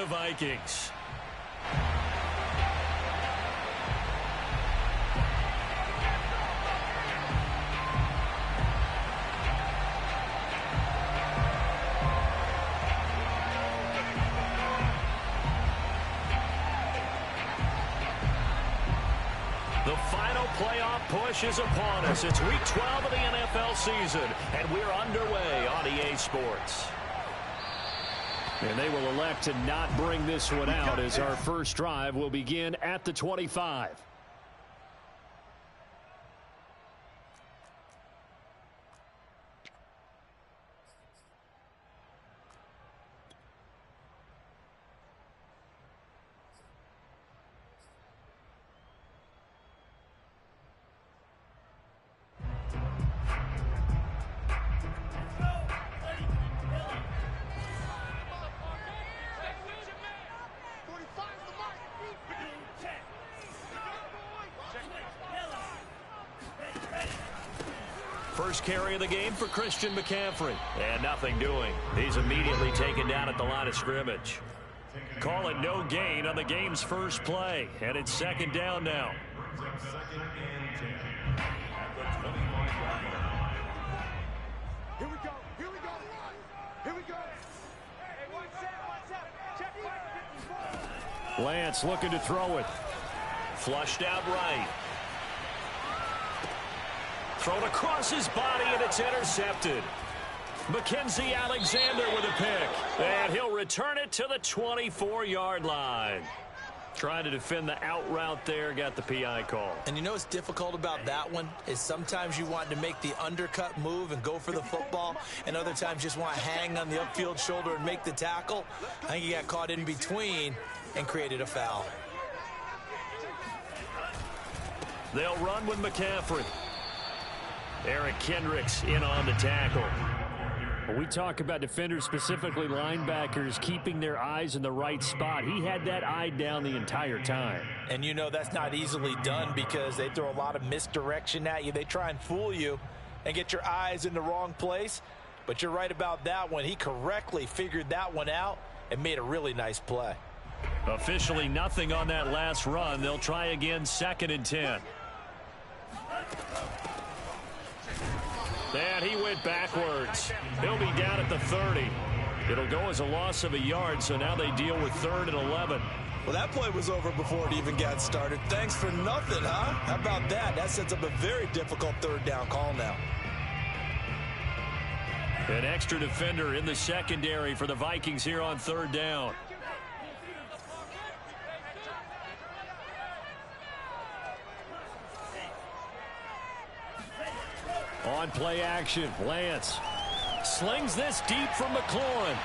Vikings. The final playoff push is upon us. It's week 12 of the NFL season, and we're underway on EA Sports. And they will elect to not bring this one out as our first drive will begin at the 25. First carry of the game for Christian McCaffrey. And nothing doing. He's immediately taken down at the line of scrimmage. Call it no gain on the game's first play. And it's second down now. Here we go. Here we go. Here we go. Hey, what's up? Check back. Lance looking to throw it. Flushed out right. Thrown across his body, and it's intercepted. Mackenzie Alexander with a pick. And he'll return it to the 24-yard line. Trying to defend the out route there, got the PI call. And you know what's difficult about that one is sometimes you want to make the undercut move and go for the football, and other times just want to hang on the upfield shoulder and make the tackle. I think he got caught in between and created a foul. They'll run with McCaffrey. Eric Kendricks in on the tackle. When we talk about defenders, specifically linebackers, keeping their eyes in the right spot, he had that eye down the entire time. And you know that's not easily done because they throw a lot of misdirection at you. They try and fool you and get your eyes in the wrong place. But you're right about that one. He correctly figured that one out and made a really nice play. Officially nothing on that last run. They'll try again, 2nd and 10. And he went backwards. He'll be down at the 30. It'll go as a loss of a yard, so now they deal with 3rd and 11. Well, that play was over before it even got started. Thanks for nothing, huh? How about that? That sets up a very difficult 3rd down call now. An extra defender in the secondary for the Vikings here on 3rd down. On play action, Lance slings this deep from McLaurin.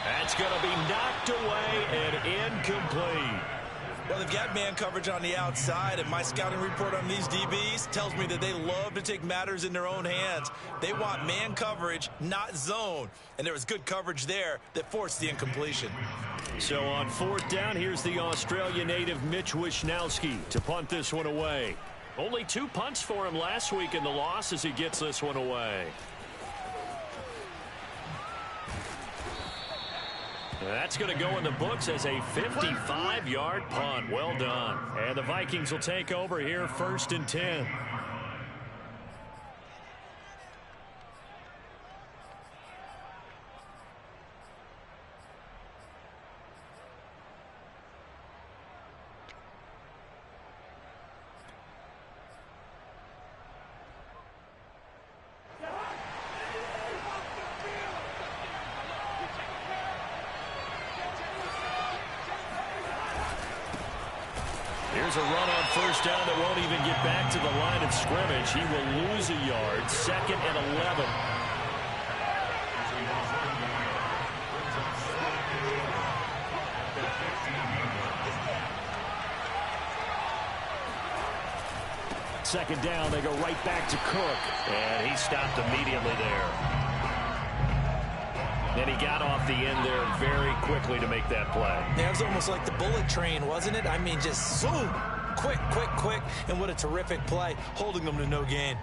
That's going to be knocked away and incomplete. Well, they've got man coverage on the outside, and my scouting report on these DBs tells me that they love to take matters in their own hands. They want man coverage, not zone. And there was good coverage there that forced the incompletion. So on 4th down, here's the Australia native Mitch Wishnowski to punt this one away. Only 2 punts for him last week in the loss as he gets this one away. That's going to go in the books as a 55-yard punt. Well done. And the Vikings will take over here, 1st and 10. Here's a run on 1st down that won't even get back to the line of scrimmage. He will lose a yard. 2nd and 11. Second down, they go right back to Cook. And he stopped immediately there. And he got off the end there very quickly to make that play. Yeah, it was almost like the bullet train, wasn't it? I mean, just zoom. Quick, quick, quick. And what a terrific play, holding them to no gain.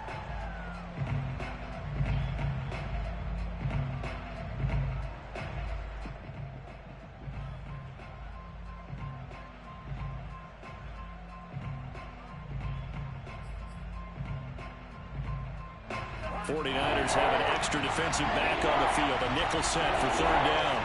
49ers have an extra defensive back on the field. A nickel set for third down.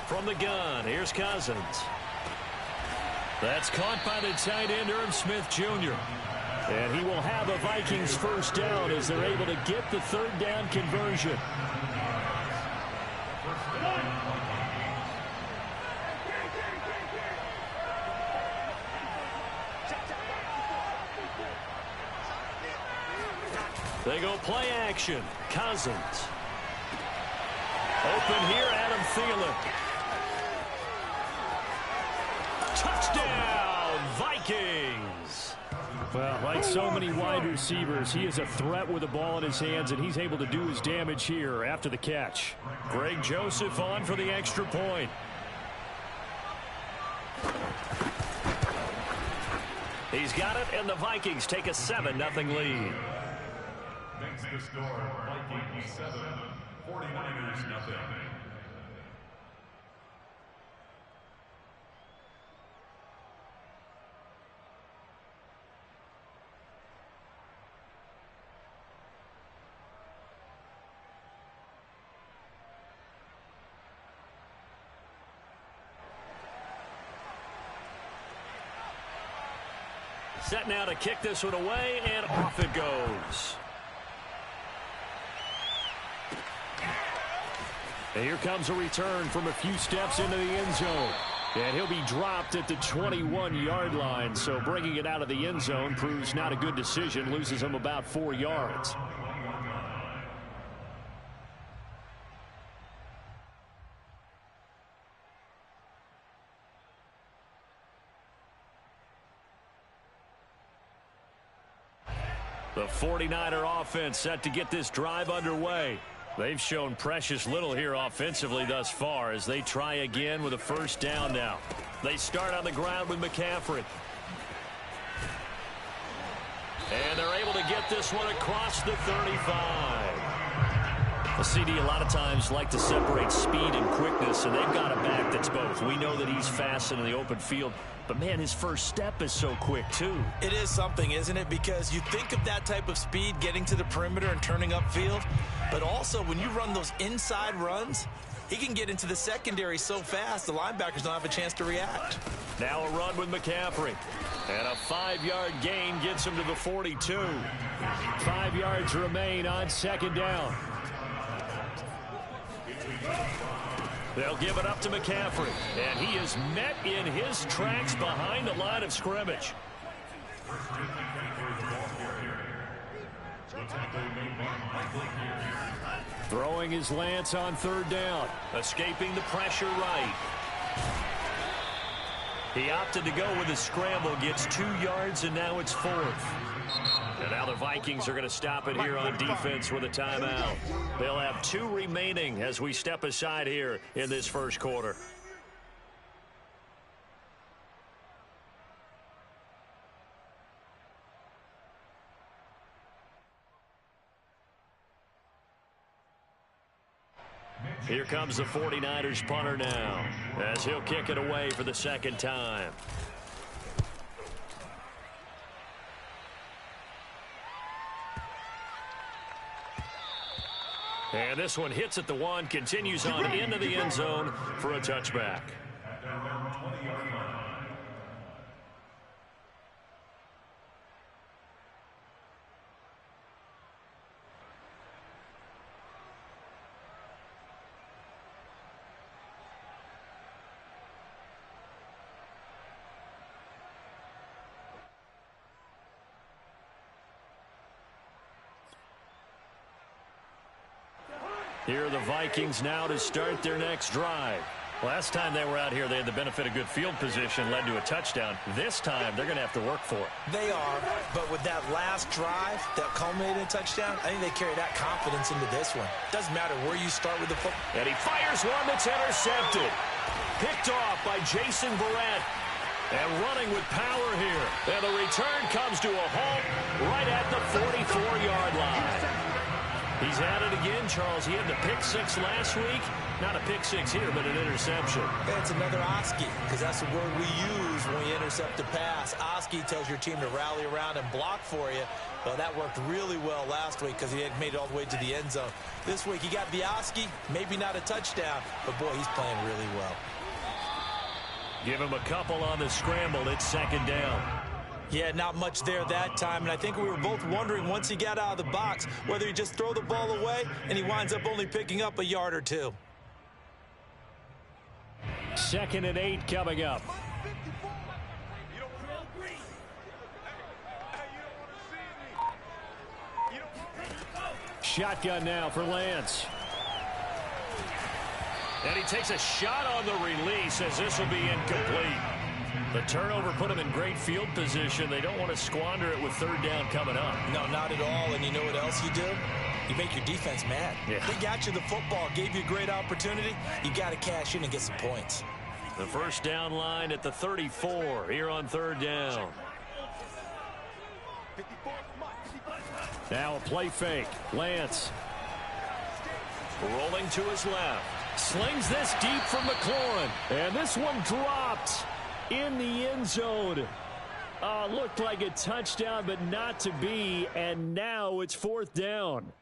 From the gun, here's Cousins. That's caught by the tight end, Irv Smith Jr. And he will have a Vikings first down as they're able to get the third down conversion. They go play action. Cousins. Open here, Adam Thielen. Touchdown, Vikings! Well, like so many wide receivers, he is a threat with the ball in his hands, and he's able to do his damage here after the catch. Greg Joseph on for the extra point. He's got it, and the Vikings take a 7-0 lead. Makes the score Vikings 7, 49ers nothing. Set now to kick this one away, and off it goes. And here comes a return from a few steps into the end zone. And he'll be dropped at the 21-yard line. So bringing it out of the end zone proves not a good decision. Loses him about 4 yards. The 49er offense set to get this drive underway. They've shown precious little here offensively thus far as they try again with a first down now. They start on the ground with McCaffrey. And they're able to get this one across the 35. The CD a lot of times like to separate speed and quickness, and they've got a back that's both. We know that he's fast in the open field, but man, his first step is so quick too. It is something, isn't it? Because you think of that type of speed getting to the perimeter and turning upfield, but also when you run those inside runs, he can get into the secondary so fast the linebackers don't have a chance to react. Now a run with McCaffrey. And a 5-yard gain gets him to the 42. 5 yards remain on second down. They'll give it up to McCaffrey, and he is met in his tracks behind the line of scrimmage. Throwing his Lance on third down, escaping the pressure right. He opted to go with a scramble, gets 2 yards, and now it's 4th. And now the Vikings are going to stop it here on defense with a timeout. They'll have 2 remaining as we step aside here in this first quarter. Here comes the 49ers punter now as he'll kick it away for the second time. And this one hits at the 1, continues on into the end zone for a touchback. Here are the Vikings now to start their next drive. Last time they were out here, they had the benefit of good field position, led to a touchdown. This time, they're going to have to work for it. They are, but with that last drive that culminated in a touchdown, I think they carry that confidence into this one. Doesn't matter where you start with the football. And he fires one that's intercepted. Picked off by Jason Verrett. And running with power here. And the return comes to a halt right at the 44-yard line. He's at it again, Charles. He had the pick six last week. Not a pick six here, but an interception. Yeah, it's another Oski, because that's the word we use when we intercept a pass. Oski tells your team to rally around and block for you. Well, that worked really well last week because he had made it all the way to the end zone. This week, he got the Oski, maybe not a touchdown, but boy, he's playing really well. Give him a couple on the scramble. It's second down. Yeah, not much there that time, and I think we were both wondering once he got out of the box whether he just throw the ball away and he winds up only picking up a yard or two. 2nd and 8 coming up. Shotgun now for Lance. And he takes a shot on the release as this will be incomplete. The turnover put him in great field position. They don't want to squander it with third down coming up. No, not at all. And you know what else you do? You make your defense mad. Yeah. They got you the football, gave you a great opportunity. You got to cash in and get some points. The first down line at the 34 here on third down. Now a play fake. Lance. Rolling to his left. Slings this deep from McLaurin. And this one dropped in the end zone. Looked like a touchdown, but not to be. And now it's fourth down.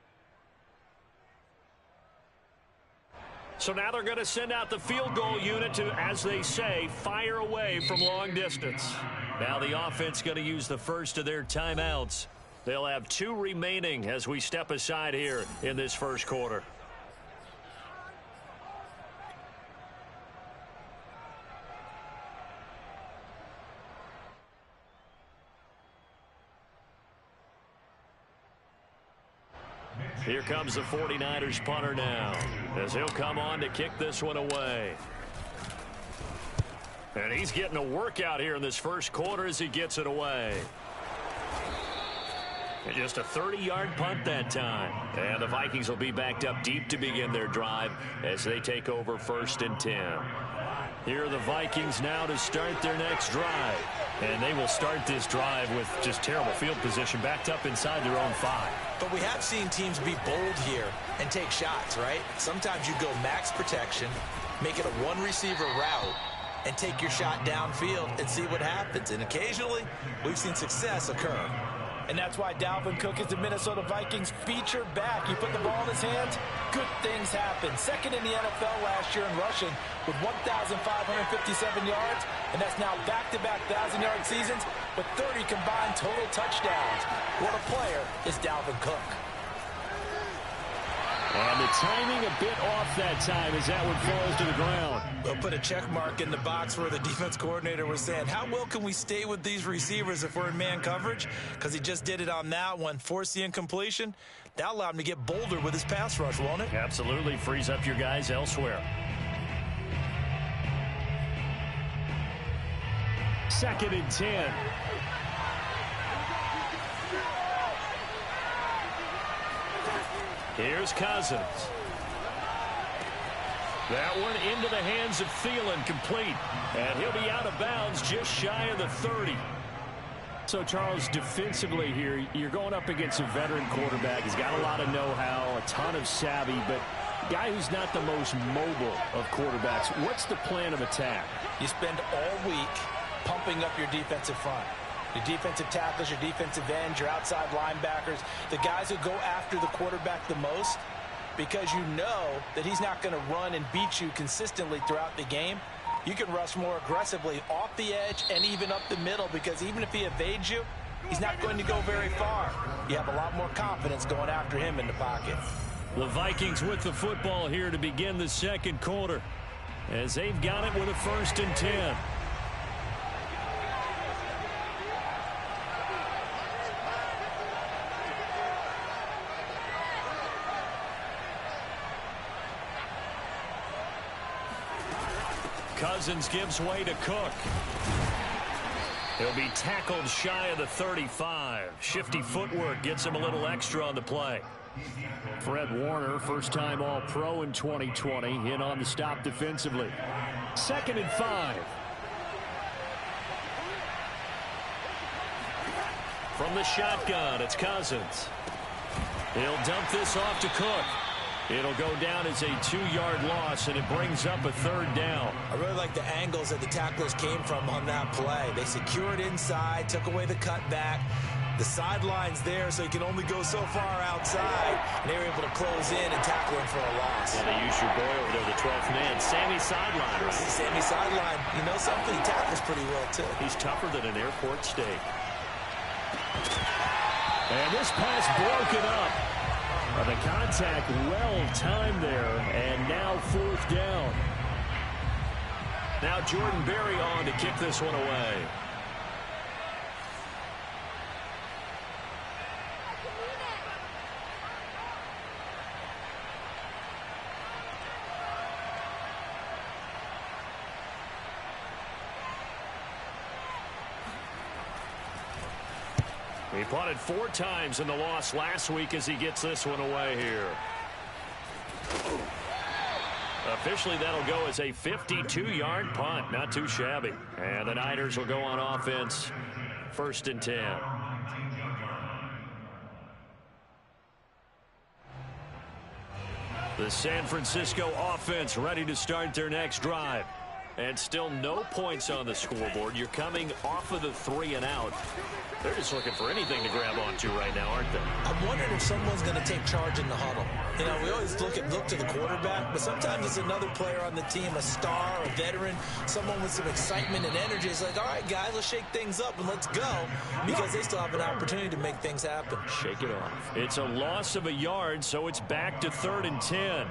So now they're going to send out the field goal unit to, as they say, fire away from long distance. Now the offense going to use the first of their timeouts. They'll have 2 remaining as we step aside here in this first quarter. Here comes the 49ers punter now, as he'll come on to kick this one away. And he's getting a workout here in this first quarter as he gets it away. And just a 30-yard punt that time. And the Vikings will be backed up deep to begin their drive as they take over 1st and 10. Here are the Vikings now to start their next drive. And they will start this drive with just terrible field position, backed up inside their own 5. But we have seen teams be bold here and take shots, right? Sometimes you go max protection, make it a one-receiver route, and take your shot downfield and see what happens. And occasionally, we've seen success occur. And that's why Dalvin Cook is the Minnesota Vikings feature back. You put the ball in his hands, good things happen. Second in the NFL last year in rushing with 1,557 yards, and that's now back-to-back 1,000-yard seasons with 30 combined total touchdowns. What a player is Dalvin Cook. And the timing a bit off that time as that one falls to the ground. We'll put a check mark in the box where the defense coordinator was saying, how well can we stay with these receivers if we're in man coverage? Because he just did it on that one, forced the incompletion. That allowed him to get bolder with his pass rush, won't it? Absolutely, frees up your guys elsewhere. 2nd and 10. Here's Cousins. That one into the hands of Thielen, complete. And he'll be out of bounds just shy of the 30. So, Charles, defensively here, you're going up against a veteran quarterback. He's got a lot of know-how, a ton of savvy, but a guy who's not the most mobile of quarterbacks. What's the plan of attack? You spend all week pumping up your defensive front. Your defensive tackles, your defensive ends, your outside linebackers, the guys who go after the quarterback the most, because you know that he's not going to run and beat you consistently throughout the game. You can rush more aggressively off the edge and even up the middle, because even if he evades you, he's not going to go very far. You have a lot more confidence going after him in the pocket. The Vikings with the football here to begin the second quarter, as they've got it with a 1st and 10. Cousins gives way to Cook. He'll be tackled shy of the 35. Shifty footwork gets him a little extra on the play. Fred Warner, first-time All-Pro in 2020, in on the stop defensively. 2nd and 5. From the shotgun, it's Cousins. He'll dump this off to Cook. It'll go down as a 2-yard loss, and it brings up a 3rd down. I really like the angles that the tacklers came from on that play. They secured inside, took away the cutback. The sideline's there, so you can only go so far outside, and they were able to close in and tackle him for a loss. Yeah, they use your boy over there, the 12th man. Sammy sideline, right? Sammy sideline. You know something? He tackles pretty well, too. He's tougher than an airport steak. And this pass broken up. The contact well timed there, and now 4th down. Now Jordan Berry on to kick this one away. He punted 4 times in the loss last week as he gets this one away here. Officially, that'll go as a 52-yard punt. Not too shabby. And the Niners will go on offense. 1st and 10. The San Francisco offense ready to start their next drive. And still no points on the scoreboard. You're coming off of the 3 and out. They're just looking for anything to grab onto right now, aren't they? I'm wondering if someone's going to take charge in the huddle. You know, we always look to the quarterback, but sometimes it's another player on the team, a star, a veteran, someone with some excitement and energy. It's like, all right, guys, let's shake things up and let's go, because they still have an opportunity to make things happen. Shake it off. It's a loss of a yard, so it's back to 3rd and 10.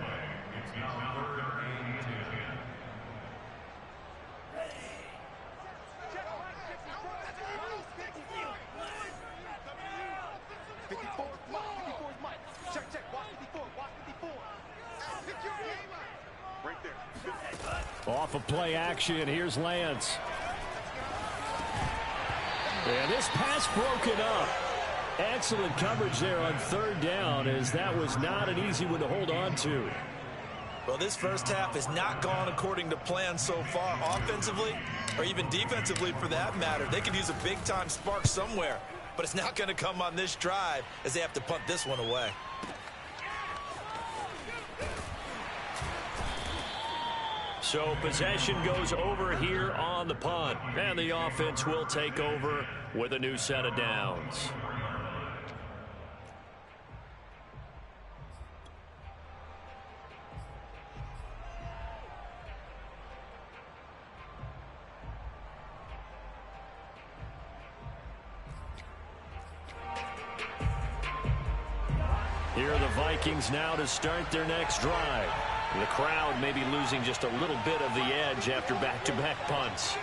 Off of play action, here's Lance. And this pass broken up. Excellent coverage there on 3rd down, as that was not an easy one to hold on to. Well, this first half has not gone according to plan so far, offensively or even defensively for that matter. They could use a big-time spark somewhere, but it's not going to come on this drive as they have to punt this one away. So possession goes over here on the punt, and the offense will take over with a new set of downs. Here are the Vikings now to start their next drive. The crowd may be losing just a little bit of the edge after back-to-back punts.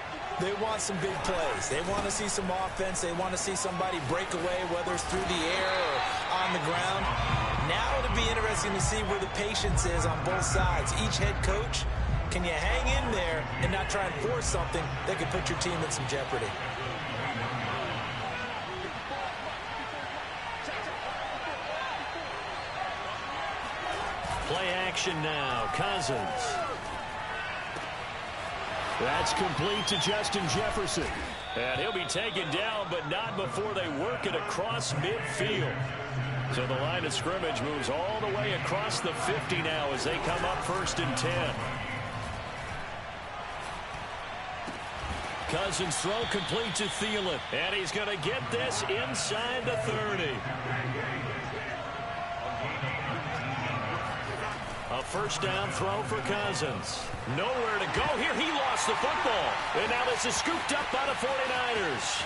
They want some big plays. They want to see some offense. They want to see somebody break away, whether it's through the air or on the ground. Now it'll be interesting to see where the patience is on both sides. Each head coach, can you hang in there and not try and force something that could put your team in some jeopardy? Play action now. Cousins. That's complete to Justin Jefferson. And he'll be taken down, but not before they work it across midfield. So the line of scrimmage moves all the way across the 50 now as they come up 1st and 10. Cousins throw complete to Thielen. And he's going to get this inside the 30. A 1st down throw for Cousins. Nowhere to go here. He lost the football. And now this is scooped up by the 49ers.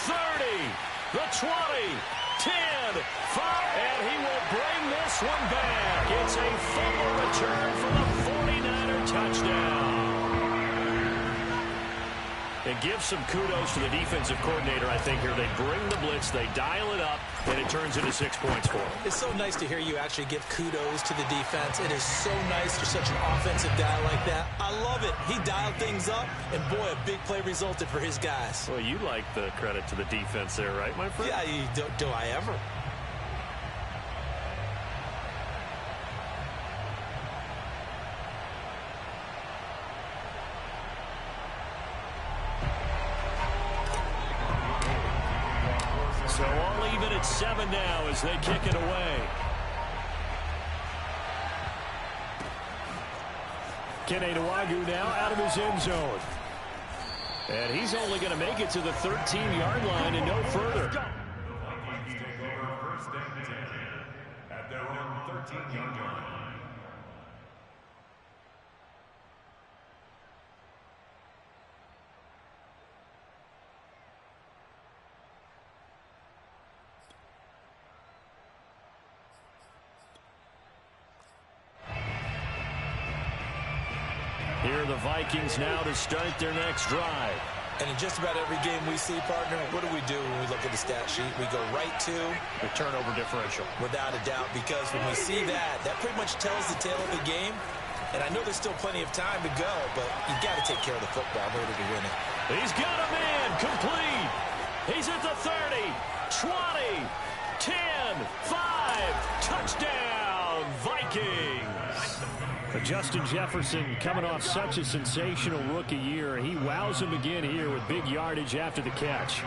30, the 20, 10, 5, and he will bring this one back. It's a fumble return for the 49er touchdown. It gives some kudos to the defensive coordinator, I think, here. They bring the blitz, they dial it up, and it turns into 6 points for them. It's so nice to hear you actually give kudos to the defense. It is so nice. You're such an offensive guy like that. I love it. He dialed things up, and boy, a big play resulted for his guys. Well, you like the credit to the defense there, right, my friend? Yeah, do I ever? So at 7 now as they kick it away. Kenny Nwagu now out of his end zone. And he's only going to make it to the 13-yard line and no further. Vikings take over first and 10 at their own 13-yard line. Here are the Vikings now to start their next drive. And in just about every game we see, partner, what do we do when we look at the stat sheet? We go right to the turnover differential. Without a doubt, because when we see that, that pretty much tells the tale of the game. And I know there's still plenty of time to go, but you got to take care of the football in order to win it. He's got a man complete. He's at the 30, 20, 10, 5, touchdown, Vikings. Justin Jefferson coming off such a sensational rookie year. He wows him again here with big yardage after the catch.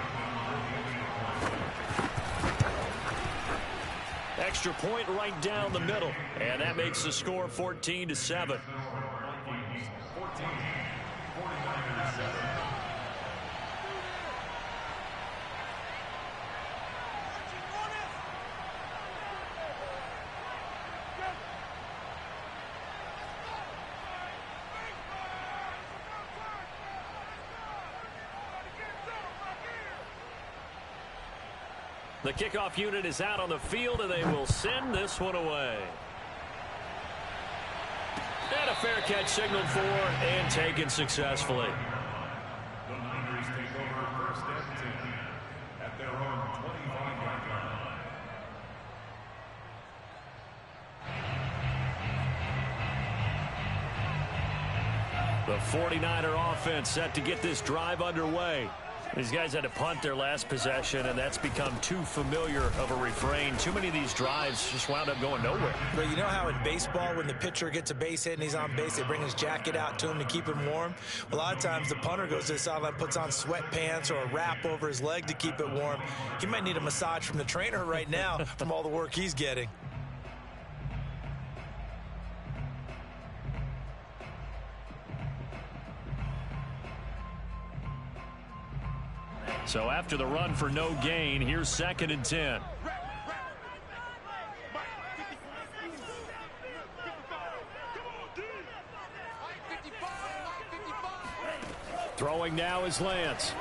Extra point right down the middle. And that makes the score 14-7. The kickoff unit is out on the field, and they will send this one away. And a fair catch signaled for and taken successfully. The Niners take over first and 10 at their own 25-yard line. The 49er offense set to get this drive underway. These guys had to punt their last possession, and that's become too familiar of a refrain. Too many of these drives just wound up going nowhere. But you know how in baseball, when the pitcher gets a base hit and he's on base, they bring his jacket out to him to keep him warm? A lot of times the punter goes to the sideline, puts on sweatpants or a wrap over his leg to keep it warm. He might need a massage from the trainer right now from all the work he's getting. So after the run for no gain, here's 2nd and 10. Throwing now is Lance.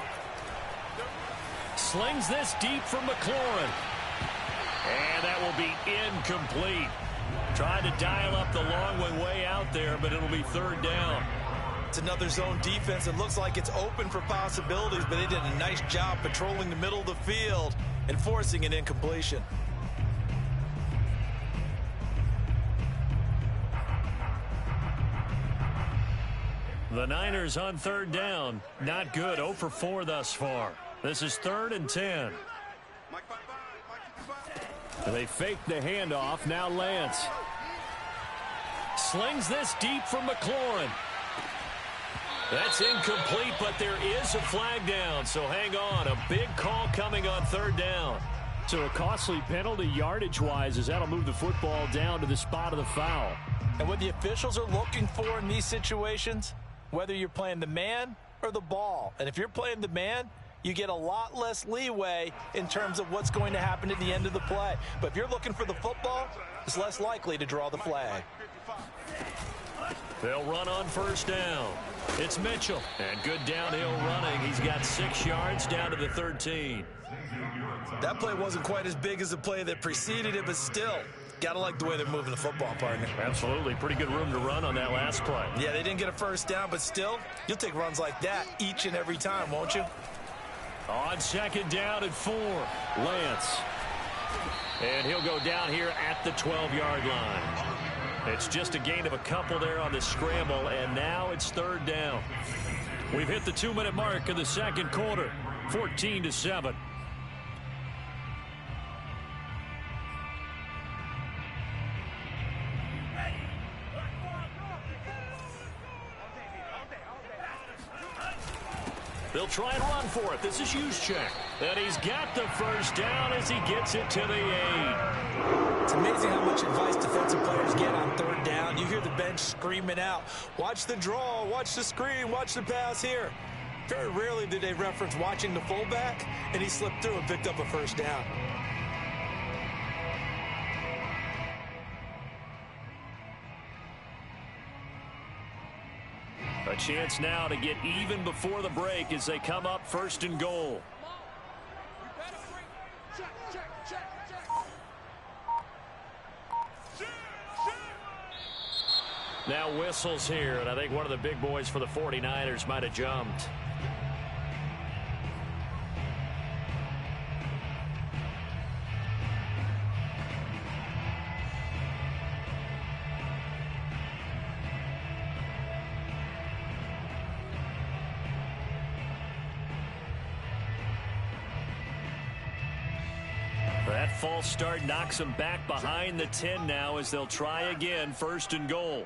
Slings this deep from McLaurin. And that will be incomplete. Trying to dial up the long one way out there, but it'll be 3rd down. It's another zone defense. It looks like it's open for possibilities, but they did a nice job patrolling the middle of the field and forcing an incompletion. The Niners on 3rd down. Not good. 0 for 4 thus far. This is 3rd and 10. They fake the handoff. Now Lance. Slings this deep from McLaurin. That's incomplete, but there is a flag down, so hang on. A big call coming on 3rd down. So a costly penalty yardage-wise as that'll move the football down to the spot of the foul. And what the officials are looking for in these situations, whether you're playing the man or the ball. And if you're playing the man, you get a lot less leeway in terms of what's going to happen at the end of the play. But if you're looking for the football, it's less likely to draw the flag. They'll run on 1st down. It's Mitchell. And good downhill running. He's got 6 yards down to the 13. That play wasn't quite as big as the play that preceded it, but still, got to like the way they're moving the football, partner. Absolutely. Pretty good room to run on that last play. Yeah, they didn't get a 1st down, but still, you'll take runs like that each and every time, won't you? On 2nd down and 4, Lance. And he'll go down here at the 12-yard line. It's just a gain of a couple there on the scramble, and now it's 3rd down. We've hit the 2-minute mark of the 2nd quarter, 14-7. They'll try and run for it. This is Juszczyk. And he's got the first down as he gets it to the 8. It's amazing how much advice defensive players get on third down. You hear the bench screaming out, watch the draw, watch the screen, watch the pass here. Very rarely did they reference watching the fullback, and he slipped through and picked up a first down. A chance now to get even before the break as they come up 1st and goal. Now whistles here, and I think one of the big boys for the 49ers might have jumped. That false start knocks them back behind the 10 now as they'll try again, 1st and goal.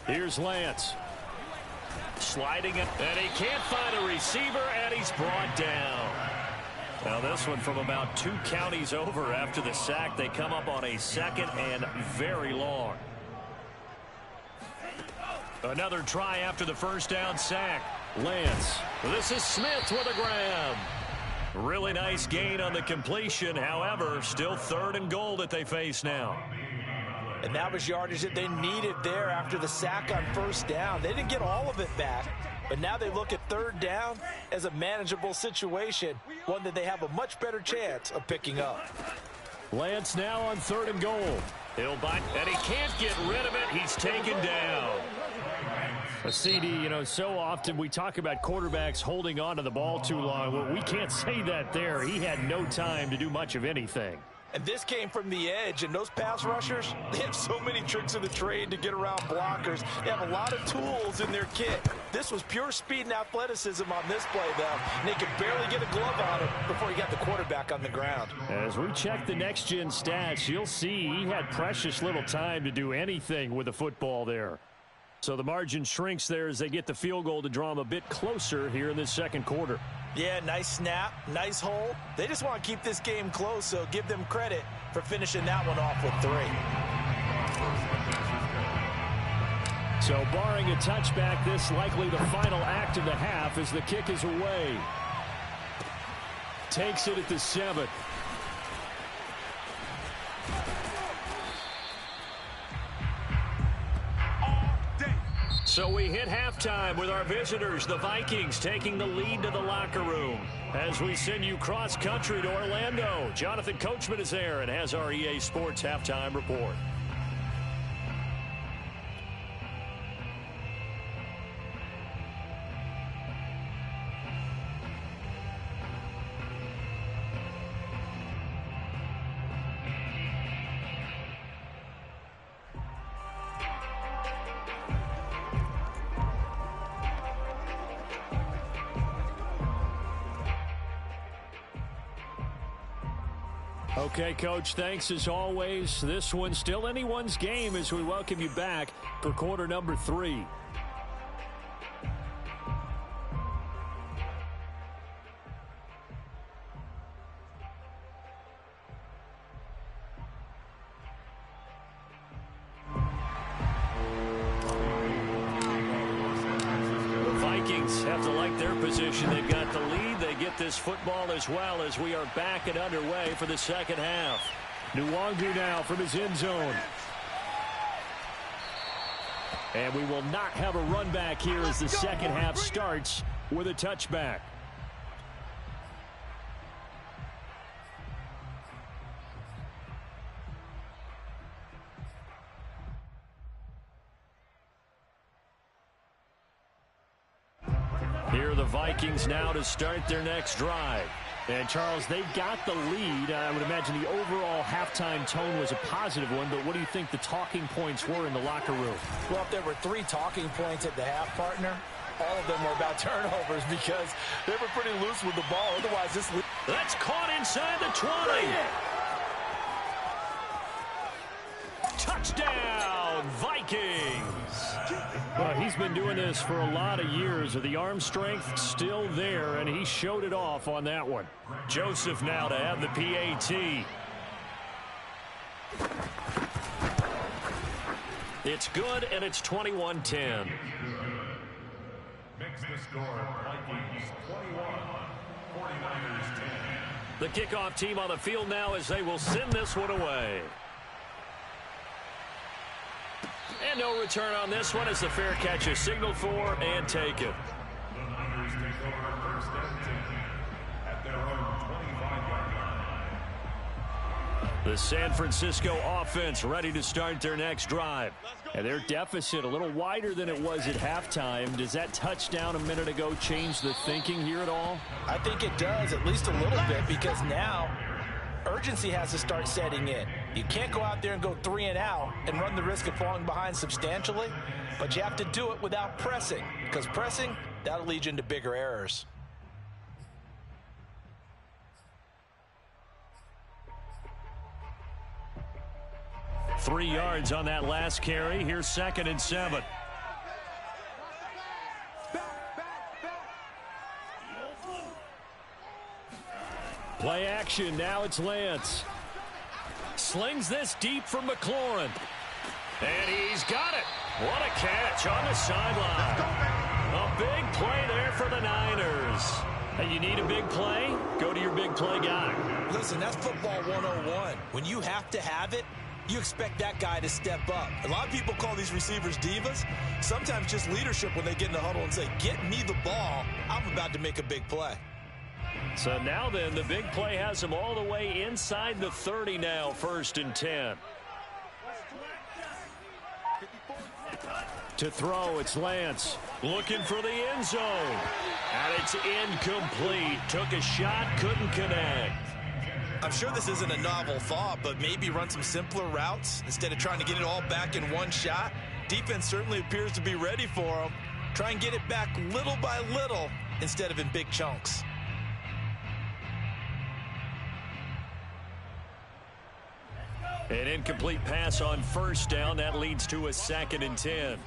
Here's Lance. Sliding it, and he can't find a receiver, and he's brought down. Now this one from about 2 counties over after the sack. They come up on a 2nd and very long. Another try after the first down sack. Lance. This is Smith with a grab. Really nice gain on the completion. However, still 3rd and goal that they face now. And that was yardage that they needed there after the sack on first down. They didn't get all of it back, but now they look at 3rd down as a manageable situation, one that they have a much better chance of picking up. Lance now on 3rd and goal. He'll bite, and he can't get rid of it. He's taken down. A CD, you know, so often we talk about quarterbacks holding on to the ball too long. Well, we can't say that there. He had no time to do much of anything. And this came from the edge, and those pass rushers, they have so many tricks of the trade to get around blockers. They have a lot of tools in their kit. This was pure speed and athleticism on this play, though, and they could barely get a glove on him before he got the quarterback on the ground. As we check the next-gen stats, you'll see he had precious little time to do anything with the football there. So the margin shrinks there as they get the field goal to draw them a bit closer here in this 2nd quarter. Yeah, nice snap, nice hole. They just want to keep this game close, so give them credit for finishing that one off with 3. So barring a touchback, this likely the final act of the half as the kick is away. Takes it at the 7. So we hit halftime with our visitors, the Vikings, taking the lead to the locker room. As we send you cross-country to Orlando, Jonathan Coachman is there and has our EA Sports halftime report. Okay, Coach, thanks as always. This one's still anyone's game as we welcome you back for quarter number 3. Vikings have to like their position. They've got the lead. They get this football as well as we are back and underway for the 2nd half. Nwangu now from his end zone. And we will not have a run back here as the 2nd half starts with a touchback. Here are the Vikings now to start their next drive. And, Charles, they've got the lead. I would imagine the overall halftime tone was a positive one, but what do you think the talking points were in the locker room? Well, if there were 3 talking points at the half, partner, all of them were about turnovers because they were pretty loose with the ball. Otherwise, this lead... That's caught inside the 20. Touchdown, Vikings. Well, he's been doing this for a lot of years. The arm strength still there, and he showed it off on that one. Joseph now to have the PAT. It's good, and it's 21-10. Makes the score Vikings 21, 49ers 10. The kickoff team on the field now as they will send this one away. And no return on this one as the fair catch is signaled for and taken. The Niners take over first and 10 at their own 25-yard line. The San Francisco offense ready to start their next drive. And their deficit a little wider than it was at halftime. Does that touchdown a minute ago change the thinking here at all? I think it does, at least a little bit, because now urgency has to start setting in. You can't go out there and go 3 and out and run the risk of falling behind substantially, but you have to do it without pressing, because pressing, that'll lead you into bigger errors. Three yards on that last carry. Here's 2nd and 7. Play action. Now it's Lance. Slings this deep from McLaurin. And he's got it. What a catch on the sideline. A big play there for the Niners. Hey, you need a big play? Go to your big play guy. Listen, that's football 101. When you have to have it, you expect that guy to step up. A lot of people call these receivers divas. Sometimes just leadership when they get in the huddle and say, get me the ball. I'm about to make a big play. So now then, the big play has him all the way inside the 30 now, 1st and 10. To throw, it's Lance. Looking for the end zone. And it's incomplete. Took a shot, couldn't connect. I'm sure this isn't a novel thought, but maybe run some simpler routes instead of trying to get it all back in one shot. Defense certainly appears to be ready for him. Try and get it back little by little instead of in big chunks. An incomplete pass on 1st down. That leads to a 2nd and 10.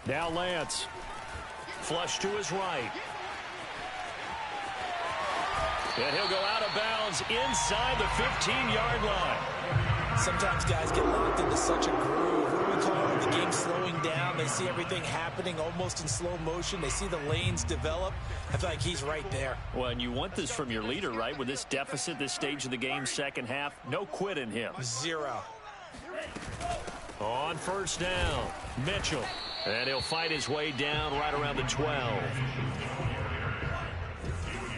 Now Lance. Flush to his right. And he'll go out of bounds inside the 15-yard line. Sometimes guys get locked into such a groove. What do we call it? The game slowing down. They see everything happening almost in slow motion. They see the lanes develop. I feel like he's right there. Well, and you want this from your leader, right? With this deficit, this stage of the game, second half, no quit in him. 0. On 1st down, Mitchell. And he'll fight his way down right around the 12.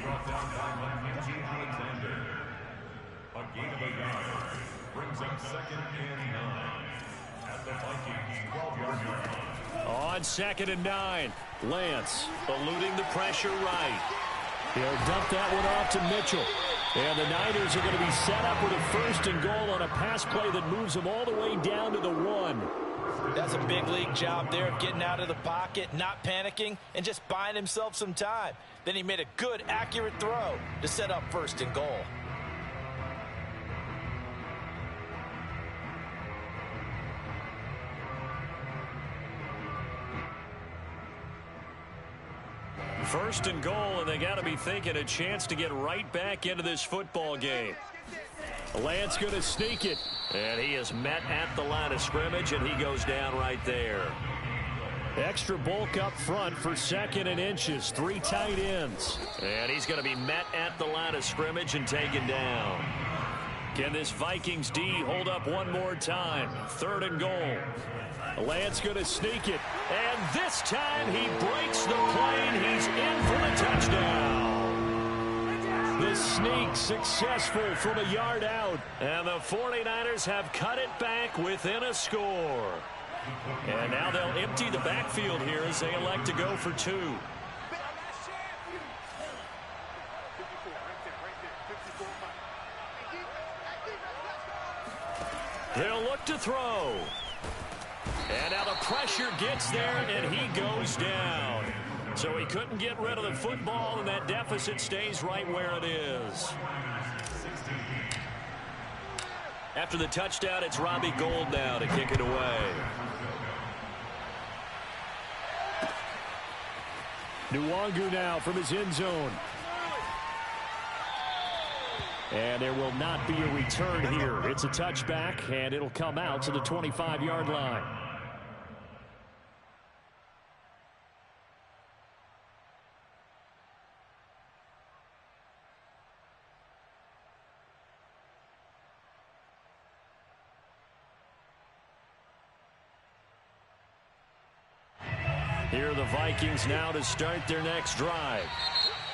Brought down by Mackenzie Alexander. A gain of a yard brings up 2nd and 9 at the Vikings 12-yard line. On 2nd and 9, Lance eluding the pressure right. He'll dump that one off to Mitchell. And the Niners are going to be set up with a 1st and goal on a pass play that moves them all the way down to the 1. That's a big league job there of getting out of the pocket, not panicking, and just buying himself some time. Then he made a good, accurate throw to set up 1st and goal. First and goal, and they got to be thinking a chance to get right back into this football game. Lance going to sneak it, and he is met at the line of scrimmage, and he goes down right there. Extra bulk up front for 2nd and inches, 3 tight ends. And he's going to be met at the line of scrimmage and taken down. Can this Vikings D hold up one more time? 3rd and goal. Lance going to sneak it, and this time he breaks the plane. He's in for the touchdown. The sneak successful from a yard out, and the 49ers have cut it back within a score. And now they'll empty the backfield here as they elect to go for 2. They'll look to throw. And now the pressure gets there, and he goes down. So he couldn't get rid of the football, and that deficit stays right where it is. After the touchdown, it's Robbie Gould now to kick it away. Nwangu now from his end zone. And there will not be a return here. It's a touchback, and it'll come out to the 25-yard line. Here are the Vikings now to start their next drive.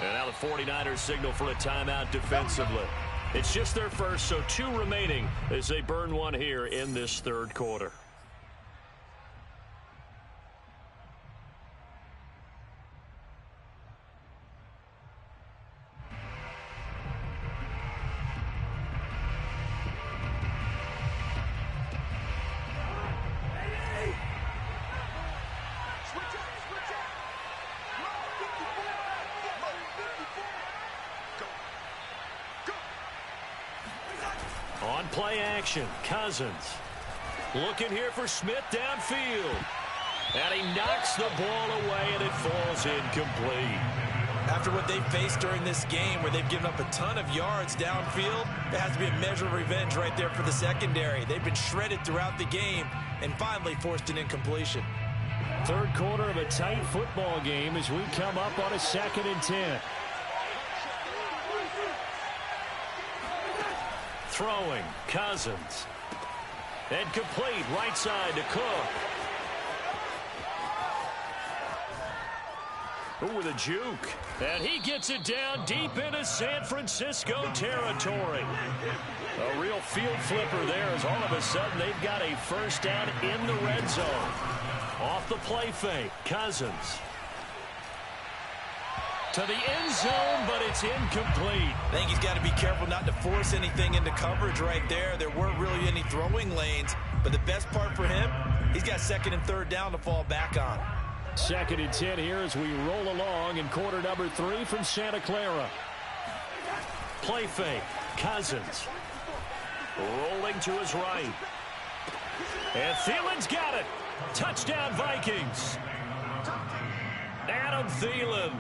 And now the 49ers signal for a timeout defensively. It's just their first, so 2 remaining as they burn one here in this third quarter. On play action, Cousins. Looking here for Smith downfield. And he knocks the ball away, and it falls incomplete. After what they've faced during this game, where they've given up a ton of yards downfield, there has to be a measure of revenge right there for the secondary. They've been shredded throughout the game and finally forced an incompletion. Third quarter of a tight football game as we come up on a 2nd and 10. Throwing, Cousins. And complete, right side to Cook. Ooh, with a juke. And he gets it down deep into San Francisco territory. A real field flipper there as all of a sudden they've got a first down in the red zone. Off the play fake, Cousins. To the end zone, but it's incomplete. I think he's got to be careful not to force anything into coverage right there. There weren't really any throwing lanes, but the best part for him, he's got 2nd and 3rd down to fall back on. 2nd and 10 here as we roll along in quarter number 3 from Santa Clara. Play fake, Cousins. Rolling to his right. And Thielen's got it. Touchdown, Vikings. Adam Thielen.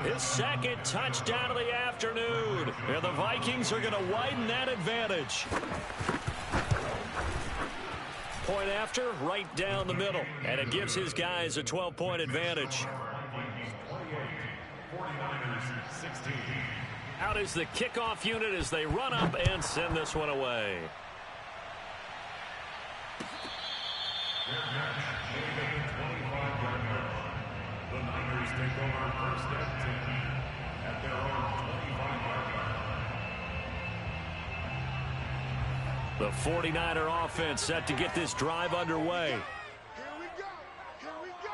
His 2nd touchdown of the afternoon. And the Vikings are going to widen that advantage. Point after, right down the middle. And it gives his guys a 12-point advantage. Out is the kickoff unit as they run up and send this one away. The Niners take over 1st and 10 at their own 25-yard line. The 49er offense set to get this drive underway. Here we go. Here we go.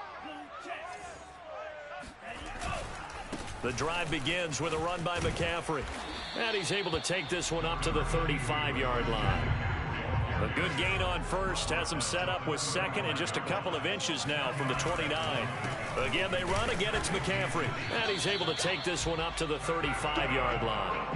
The drive begins with a run by McCaffrey. And he's able to take this one up to the 35-yard line. A good gain on first has him set up with 2nd and just a couple of inches now from the 29. Again, they run. Again, it's McCaffrey. And he's able to take this one up to the 35-yard line.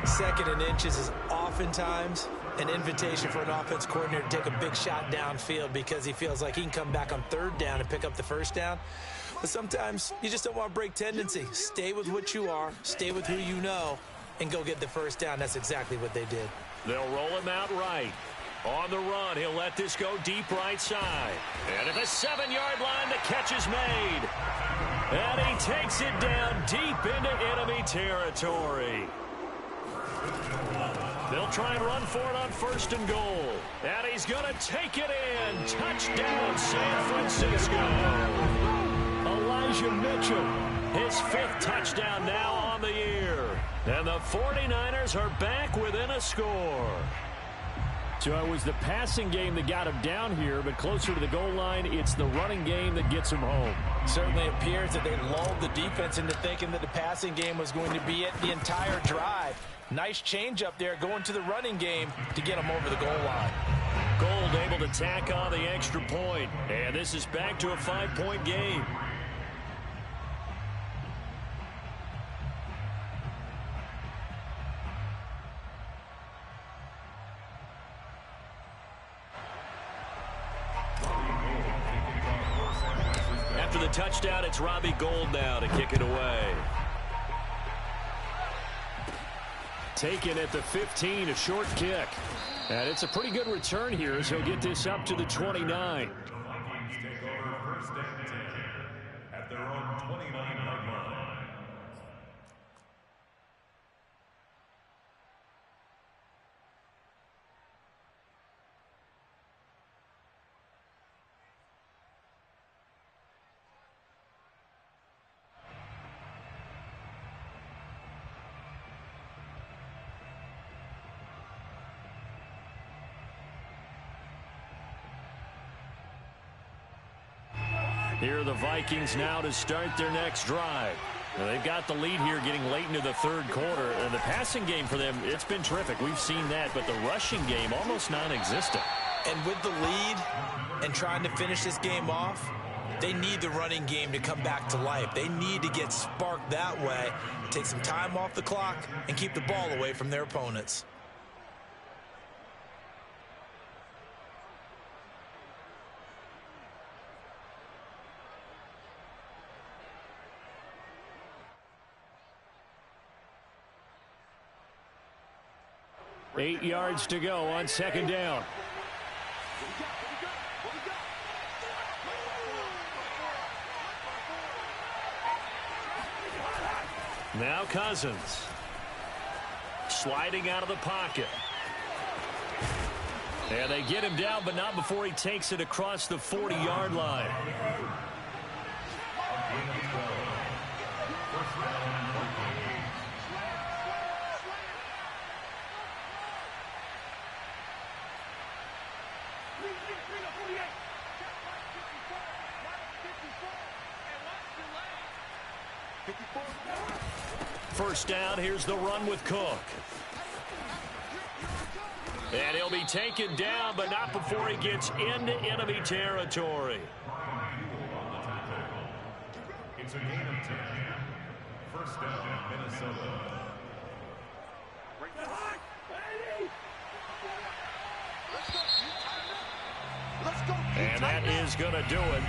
2nd and inches is oftentimes an invitation for an offense coordinator to take a big shot downfield because he feels like he can come back on 3rd down and pick up the 1st down. But sometimes you just don't want to break tendency. Stay with what you are, stay with who you know, and go get the 1st down. That's exactly what they did. They'll roll him out right. On the run, he'll let this go deep right side. And at the 7-yard line, the catch is made. And he takes it down deep into enemy territory. They'll try and run for it on 1st and goal. And he's going to take it in. Touchdown, San Francisco. Elijah Mitchell, his 5th touchdown now on the year. And the 49ers are back within a score. So it was the passing game that got him down here, but closer to the goal line, it's the running game that gets him home. Certainly appears that they lulled the defense into thinking that the passing game was going to be it the entire drive. Nice change up there going to the running game to get him over the goal line. Gould able to tack on the extra point, and this is back to a 5-point game. After the touchdown, it's Robbie Gould now to kick it away. Taken at the 15, a short kick. And it's a pretty good return here as he'll get this up to the 29. The Vikings take over first and 10 at their own 29-yard line. Here are the Vikings now to start their next drive. Now, they've got the lead here getting late into the third quarter. And the passing game for them, it's been terrific. We've seen that, but the rushing game almost non-existent. And with the lead and trying to finish this game off, they need the running game to come back to life. They need to get sparked that way, take some time off the clock, and keep the ball away from their opponents. Eight yards to go on second down. Now Cousins. Sliding out of the pocket. And they get him down, but not before he takes it across the 40-yard line. First down, here's the run with Cook. And he'll be taken down, but not before he gets into enemy territory. It's a gain of 10. First down, Minnesota. And that is going to do it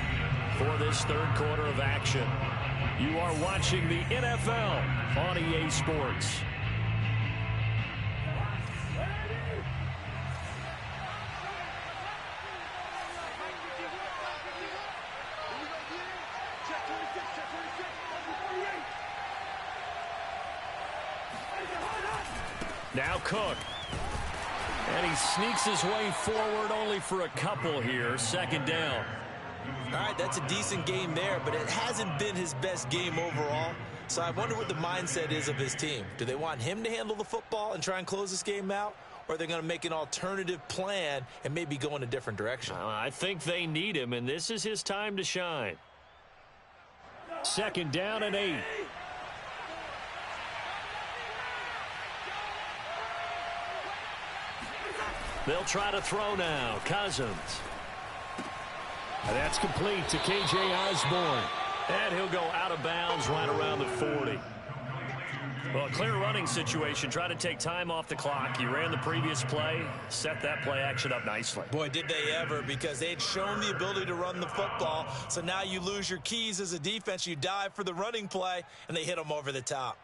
for this third quarter of action. You are watching the NFL on EA Sports. Now Cook. And he sneaks his way forward only for a couple here. Second down. All right, that's a decent game there, but it hasn't been his best game overall. So I wonder what the mindset is of his team. Do they want him to handle the football and try and close this game out? Or are they going to make an alternative plan and maybe go in a different direction? I think they need him, and this is his time to shine. Second down and 8. They'll try to throw now. Cousins. And that's complete to K.J. Osborne. And he'll go out of bounds right around the 40. Well, a clear running situation. Try to take time off the clock. He ran the previous play, set that play action up nicely. Boy, did they ever, because they had shown the ability to run the football. So now you lose your keys as a defense. You dive for the running play, and they hit them over the top.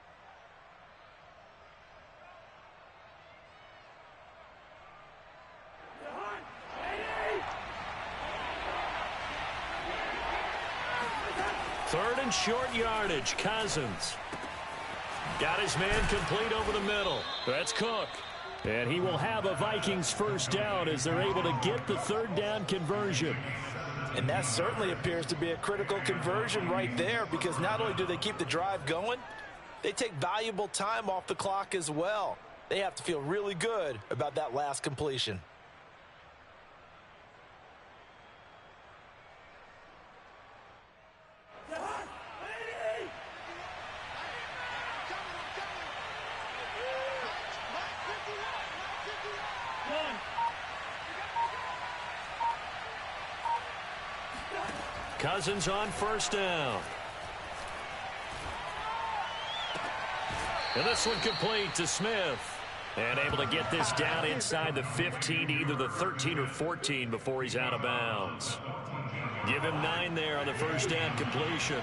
Third and short yardage. Cousins. Got his man complete over the middle. That's Cook. And he will have a Vikings first down as they're able to get the third down conversion. And that certainly appears to be a critical conversion right there, because not only do they keep the drive going, they take valuable time off the clock as well. They have to feel really good about that last completion. Cousins on first down. And this one complete to Smith. And able to get this down inside the 15, either the 13 or 14 before he's out of bounds. Give him 9 there on the first down completion.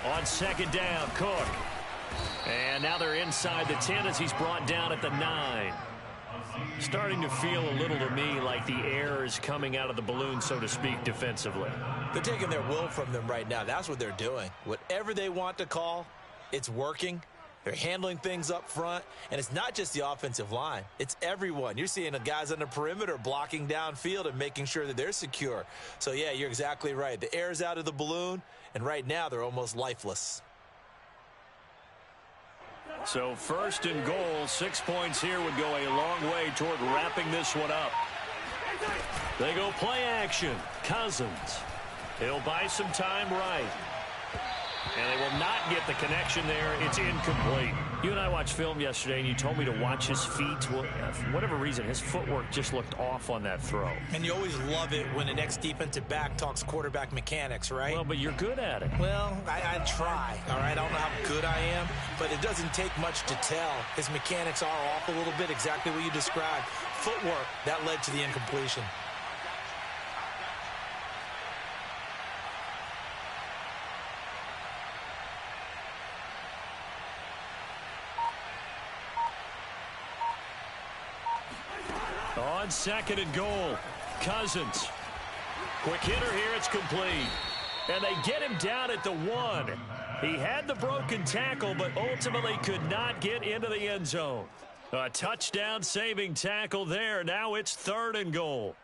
On second down, Cook. And now they're inside the 10 as he's brought down at the 9. Starting to feel a little to me like the air is coming out of the balloon, so to speak, defensively. They're taking their will from them right now. That's what they're doing. Whatever they want to call, it's working. They're handling things up front, and it's not just the offensive line. It's everyone. You're seeing the guys on the perimeter blocking downfield and making sure that they're secure. So, yeah, you're exactly right. The air's out of the balloon, and right now they're almost lifeless. So first and goal, 6 points here would go a long way toward wrapping this one up. They go play action. Cousins. He'll buy some time right. And they will not get the connection there. It's incomplete. You and I watched film yesterday, and you told me to watch his feet. Well, for whatever reason, his footwork just looked off on that throw. And you always love it when the next defensive back talks quarterback mechanics, right? Well, but you're good at it. Well, I try, all right? I don't know how good I am, but it doesn't take much to tell. His mechanics are off a little bit, exactly what you described. Footwork, that led to the incompletion. On second and goal, Cousins. Quick hitter here, it's complete. And they get him down at the 1. He had the broken tackle, but ultimately could not get into the end zone. A touchdown saving tackle there. Now it's third and goal.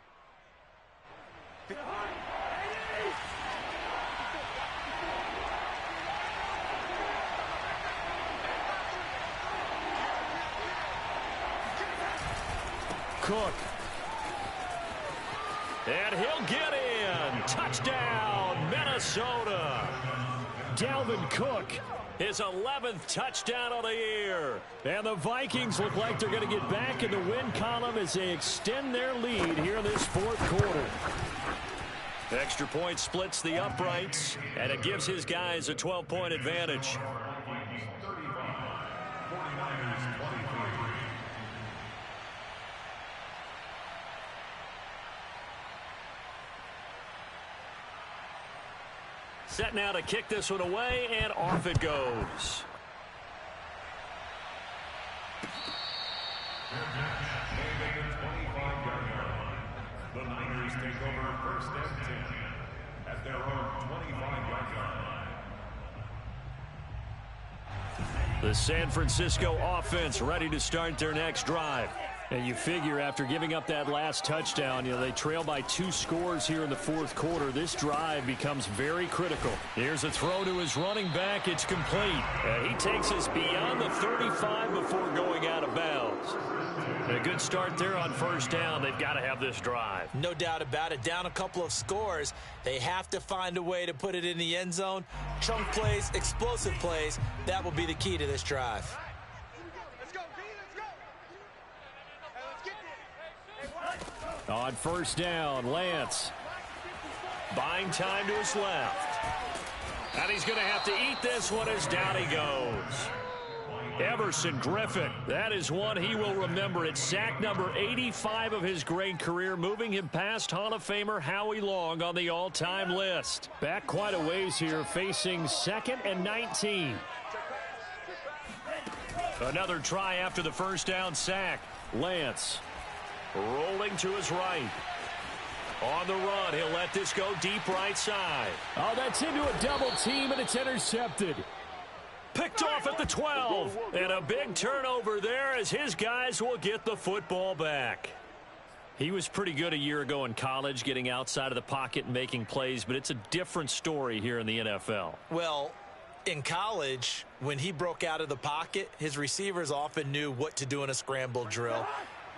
Cook. And he'll get in. Touchdown, Minnesota. Dalvin Cook, his 11th touchdown of the year. And the Vikings look like they're going to get back in the win column as they extend their lead here in this fourth quarter. Extra point splits the uprights, and it gives his guys a 12-point advantage. Set now to kick this one away, and off it goes. The Niners take over first and 10 at their own 25-yard line. The San Francisco offense ready to start their next drive. And you figure after giving up that last touchdown, they trail by 2 scores here in the fourth quarter. This drive becomes very critical. Here's a throw to his running back. It's complete. And he takes us beyond the 35 before going out of bounds. And a good start there on first down. They've got to have this drive. No doubt about it. Down a couple of scores. They have to find a way to put it in the end zone. Chunk plays, explosive plays. That will be the key to this drive. On first down, Lance. Buying time to his left. And he's going to have to eat this one as down he goes. Everson Griffin, that is one he will remember. It's sack number 85 of his great career, moving him past Hall of Famer Howie Long on the all-time list. Back quite a ways here, facing 2nd and 19. Another try after the first down sack. Lance rolling to his right. On the run, he'll let this go deep right side. Oh, that's into a double team, and it's intercepted. Picked off at the 12. And a big turnover there as his guys will get the football back. He was pretty good a year ago in college, getting outside of the pocket and making plays, but it's a different story here in the NFL. Well, in college, when he broke out of the pocket, his receivers often knew what to do in a scramble drill.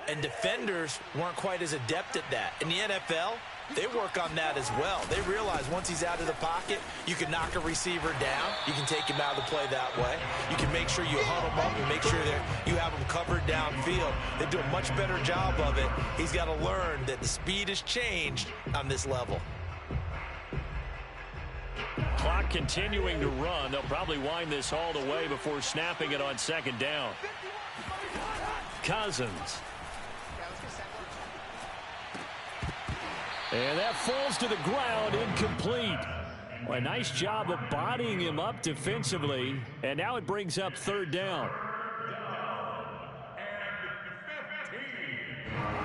And defenders weren't quite as adept at that. In the NFL, they work on that as well. They realize once he's out of the pocket, you can knock a receiver down. You can take him out of the play that way. You can make sure you huddle him up and make sure that you have him covered downfield. They do a much better job of it. He's got to learn that the speed has changed on this level. Clock continuing to run. They'll probably wind this all the way before snapping it on second down. Cousins. And that falls to the ground, incomplete. Well, a nice job of bodying him up defensively. And now it brings up third down.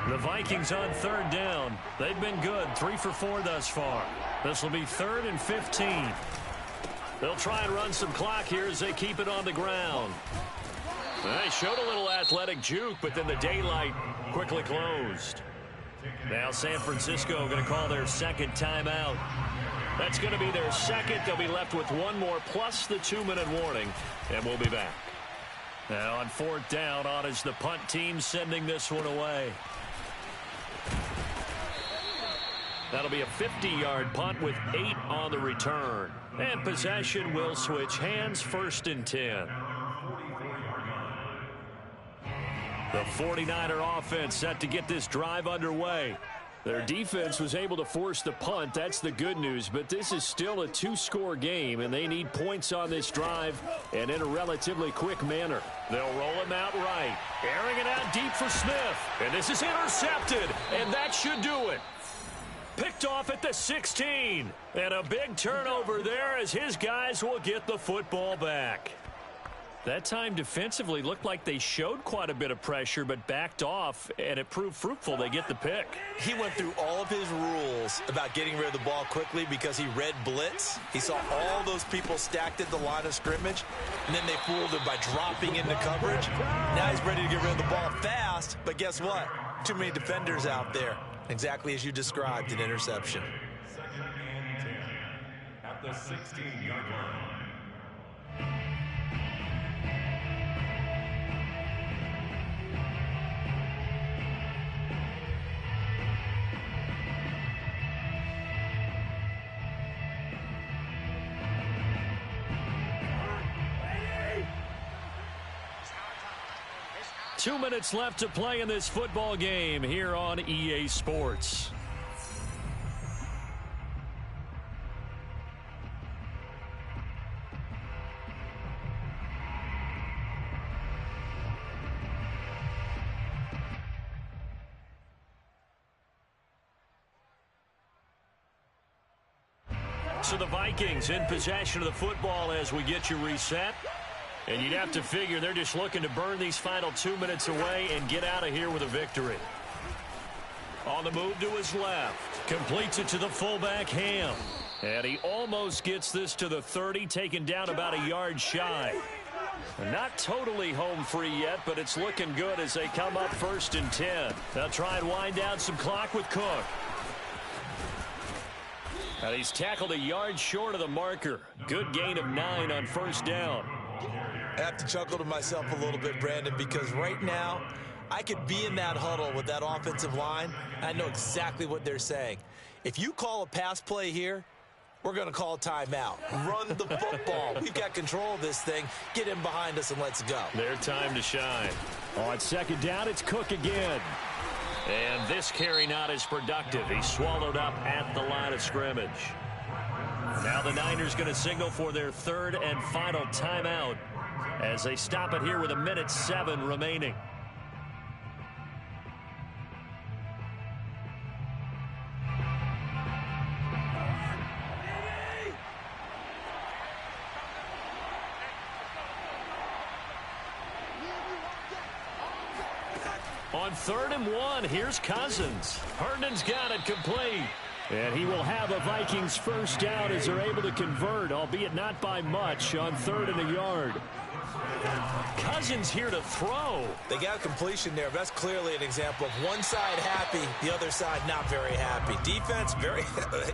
The Vikings on third down. They've been good, 3 for 4 thus far. This will be 3rd and 15. They'll try and run some clock here as they keep it on the ground. They showed a little athletic juke, but then the daylight quickly closed. Now San Francisco going to call their second timeout. That's going to be their second. They'll be left with one more plus the 2-minute warning, and we'll be back. Now on fourth down, on is the punt team sending this one away. That'll be a 50-yard punt with 8 on the return. And possession will switch hands, 1st and 10. The 49er offense set to get this drive underway. Their defense was able to force the punt. That's the good news. But this is still a 2-score game, and they need points on this drive and in a relatively quick manner. They'll roll him out right. Airing it out deep for Smith. And this is intercepted, and that should do it. Picked off at the 16. And a big turnover there as his guys will get the football back. That time defensively looked like they showed quite a bit of pressure but backed off, and it proved fruitful. They get the pick. He went through all of his rules about getting rid of the ball quickly because he read blitz. He saw all those people stacked at the line of scrimmage, and then they fooled him by dropping into coverage. Now he's ready to get rid of the ball fast, but guess what? Too many defenders out there. Exactly as you described, an interception. 2nd and 10 at the 16-yard line. Two minutes left to play in this football game here on EA Sports. So the Vikings in possession of the football as we get you reset. And you'd have to figure they're just looking to burn these final 2 minutes away and get out of here with a victory. On the move to his left. Completes it to the fullback, Ham. And he almost gets this to the 30, taken down about a yard shy. Not totally home free yet, but it's looking good as they come up 1st and 10. They'll try and wind down some clock with Cook. And he's tackled a yard short of the marker. Good gain of 9 on 1st down. I have to chuckle to myself a little bit, Brandon, because right now I could be in that huddle with that offensive line. I know exactly what they're saying. If you call a pass play here, we're going to call timeout. Run the football. We've got control of this thing. Get in behind us and let's go. Their time to shine. On 2nd down, it's Cook again. And this carry not as productive. He's swallowed up at the line of scrimmage. Now the Niners going to signal for their 3rd and final timeout as they stop it here with 1:07 remaining. On 3rd and 1, here's Cousins. Herndon's got it complete. And he will have a Vikings first down as they're able to convert, albeit not by much, on 3rd and a yard. Cousins here to throw. They got completion there. That's clearly an example of one side happy, the other side not very happy. Defense, very,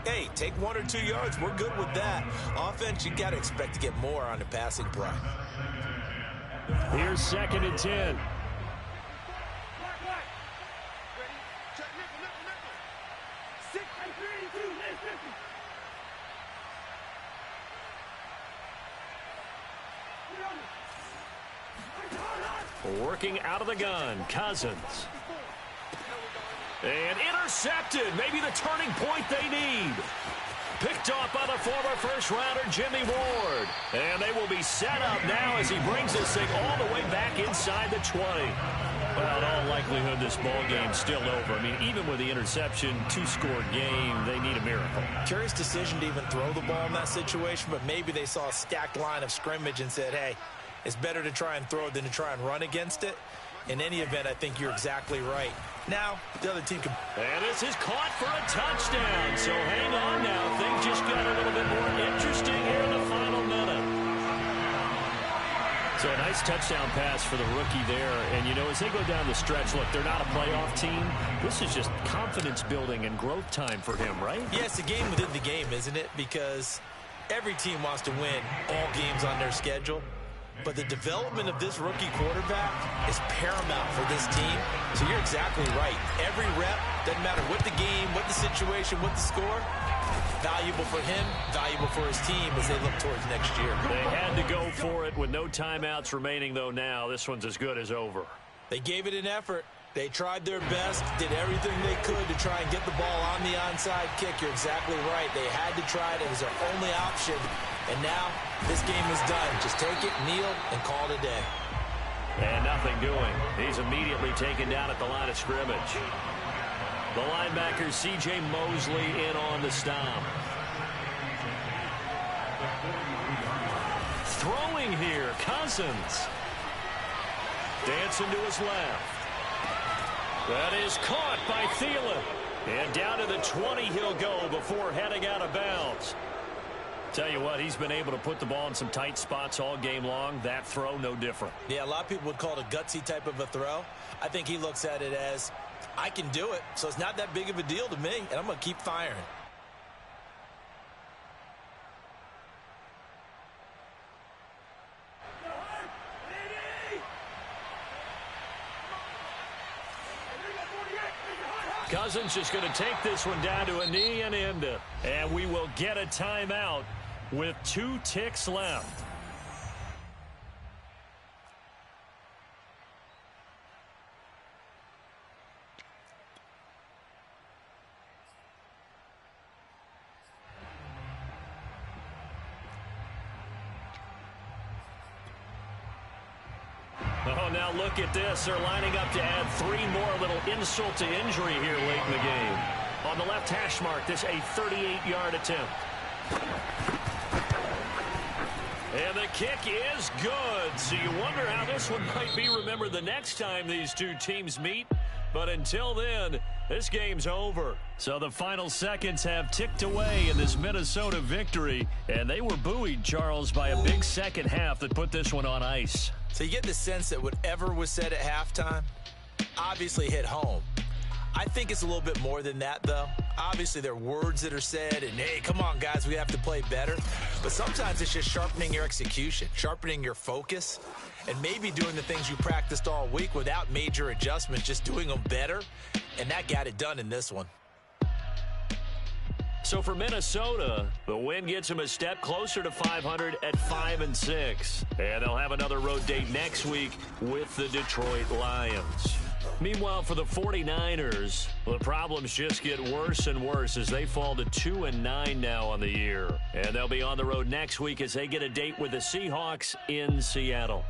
hey, take 1 or 2 yards. We're good with that. Offense, you got to expect to get more on the passing play. Here's 2nd and 10. Working out of the gun, Cousins. And intercepted. Maybe the turning point they need. Picked off by the former first-rounder, Jimmy Ward. And they will be set up now as he brings this thing all the way back inside the 20. Well, in all likelihood, this ball game's still over. I mean, even with the interception, two-score game, they need a miracle. Curious decision to even throw the ball in that situation, but maybe they saw a stacked line of scrimmage and said, hey, it's better to try and throw it than to try and run against it. In any event, I think you're exactly right. Now, the other team can... And this is caught for a touchdown. So hang on now. Things just got a little bit more interesting here in the final minute. So a nice touchdown pass for the rookie there. And, you know, as they go down the stretch, look, they're not a playoff team. This is just confidence building and growth time for him, right? Yeah, it's a game within the game, isn't it? Because every team wants to win all games on their schedule. But the development of this rookie quarterback is paramount for this team. So you're exactly right. Every rep, doesn't matter what the game, what the situation, what the score, valuable for him, valuable for his team as they look towards next year. They had to go for it with no timeouts remaining, though, now. This one's as good as over. They gave it an effort. They tried their best, did everything they could to try and get the ball on the onside kick. You're exactly right. They had to try it. It was their only option. And now this game is done. Just take it, kneel, and call it a day. And nothing doing. He's immediately taken down at the line of scrimmage. The linebacker, C.J. Mosley, in on the stomp. Throwing here, Cousins. Dancing to his left. That is caught by Thielen. And down to the 20 he'll go before heading out of bounds. Tell you what, he's been able to put the ball in some tight spots all game long. That throw, no different. Yeah, a lot of people would call it a gutsy type of a throw. I think he looks at it as, I can do it, so it's not that big of a deal to me, and I'm going to keep firing. Cousins just going to take this one down to a knee and end it. And we will get a timeout with 2 ticks left. Oh, now look at this. They're lining up to add 3 more, little insult to injury here late in the game. On the left hash mark, this a 38-yard attempt. And the kick is good. So you wonder how this one might be remembered the next time these two teams meet. But until then, this game's over. So the final seconds have ticked away in this Minnesota victory. And they were buoyed, Charles, by a big second half that put this one on ice. So you get the sense that whatever was said at halftime obviously hit home. I think it's a little bit more than that, though. Obviously, there are words that are said, and, hey, come on, guys, we have to play better. But sometimes it's just sharpening your execution, sharpening your focus, and maybe doing the things you practiced all week without major adjustments, just doing them better, and that got it done in this one. So for Minnesota, the win gets them a step closer to 500 at 5-6. And they'll have another road date next week with the Detroit Lions. Meanwhile, for the 49ers, the problems just get worse and worse as they fall to 2-9 now on the year. And they'll be on the road next week as they get a date with the Seahawks in Seattle.